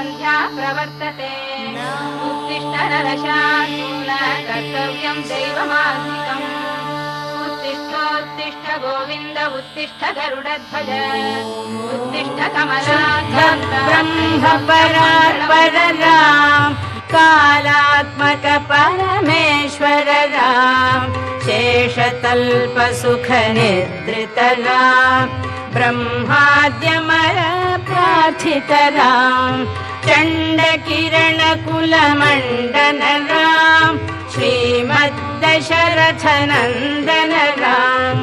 सन्ध्या प्रवर्तते उत्तिष्ठ नरशार्दूल कर्तव्यं दैवमान्तिकम् उत्तिष्ठोत्तिष्ठ गोविन्द उत्तिष्ठ गरुडध्वज उत्तिष्ठ कमलाध्वज ब्रह्म परात्पर राम कालात्मक परमेश्वर राम शेषतल्प सुख निद्रित राम ब्रह्माद्यमर प्रार्थित राम चण्ड किरण कुल मंडन राम श्रीमद्दशरथ नंदन राम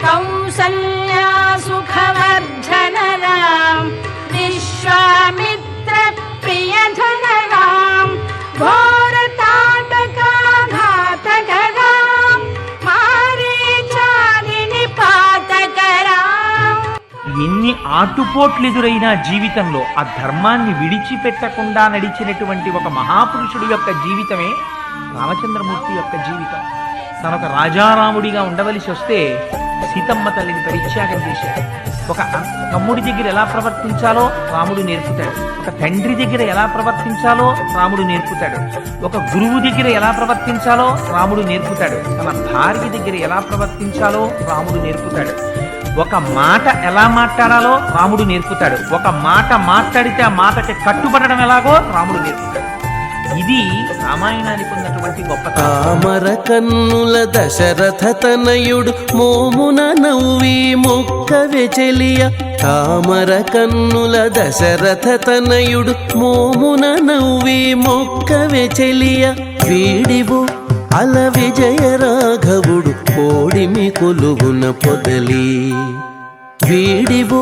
कौसल्या सुखवर्धन राम विश्वामित्र प्रियधन राम घोर ताटका घातक राम मारीचारिणि पातक राम. ఎన్ని ఆటుపోట్లు ఎదురైనా జీవితంలో ఆ ధర్మాన్ని విడిచిపెట్టకుండా నడిచినటువంటి ఒక మహాపురుషుడి యొక్క జీవితమే రామచంద్రమూర్తి యొక్క జీవితం. తనొక రాజారాముడిగా ఉండవలసి వస్తే సీతమ్మ తల్లిని పరిత్యాగం చేశాడు. ఒక తమ్ముడి దగ్గర ఎలా ప్రవర్తించాలో రాముడు నేర్పుతాడు. ఒక తండ్రి దగ్గర ఎలా ప్రవర్తించాలో రాముడు నేర్పుతాడు. ఒక గురువు దగ్గర ఎలా ప్రవర్తించాలో రాముడు నేర్పుతాడు. తన భార్య దగ్గర ఎలా ప్రవర్తించాలో రాముడు నేర్పుతాడు. ఒక మాట ఎలా మాట్లాడాలో రాముడు నేర్పుతాడు. ఒక మాట మాట్లాడితే ఆ మాటకి కట్టుబడడం ఎలాగో రాముడు నేర్పుతాడు. ఇది రామాయణానికి ఉన్నటువంటి గొప్పతనం. తామర కన్నుల దశరథ తనయుడు మోమున నవ్వి మొక్కవే చెలియ. తామర కన్నుల దశరథ తనయుడు మోమున నవ్వి మొక్కవే చెలియ. వీడివు అల విజయ రాఘవుడు కోడిమి కొలుగున పొదలి. వీడివు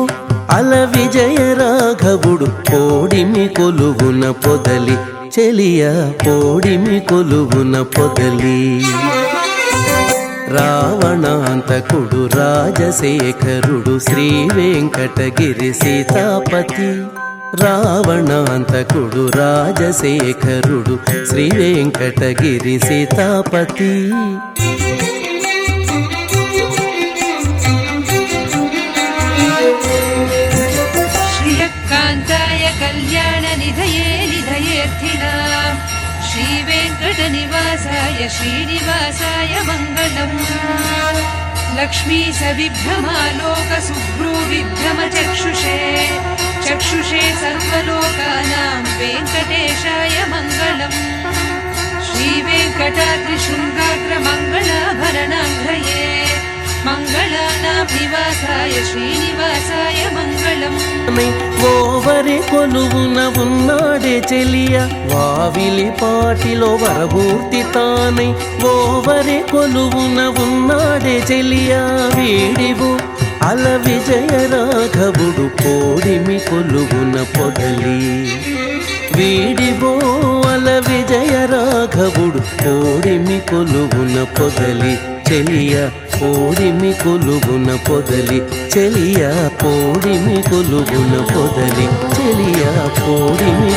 అల విజయ రాఘవుడు కోడిమి కొలుగున పొదలి. చెలియ కోడిమి కొలుగున పొదలి. రావణాంతకుడు రాజశేఖరుడు శ్రీ వెంకటగిరి సీతాపతి. రావణాంతకుడు రాజశేఖరుడు శ్రీ వెంకటగిరి సీతాపతి. శ్రీయకాంతాయ కళ్యాణ నిధయే నిధయేర్థినాం శ్రీ వెంకట నివాసాయ శ్రీనివాసాయ మంగళం. లక్ష్మీ సవిభ్రమాలోక సుభ్రూ విభ్రమ చక్షుషే చక్షుషే సర్వలోకానాం వెంకటేశాయ మంగళం. శ్రీ వెంకటాద్రి శృంగాగ్ర మంగళాభరణాంఘ్రయే మంగళానాం నివాసాయ శ్రీనివాసాయ మంగళం. ఓవరి కొలువున ఉన్నాడే చెలియ వావిలి పాటిలో వరభూర్తి తానై. ఓవరి కొలువున ఉన్నాడే చెలియ వీడివు అల విజయ రాఘవుడు కోడిమి కొలుగున పొదలి. వీడివో అల విజయ రాఘవుడు కోడిమి కొలుగున పొదలి. చెలియ కోడిమి కొలుగున పొదలి. చెలియ కోడిమి కొలుగున పొదలి. చెలియ కోడిమి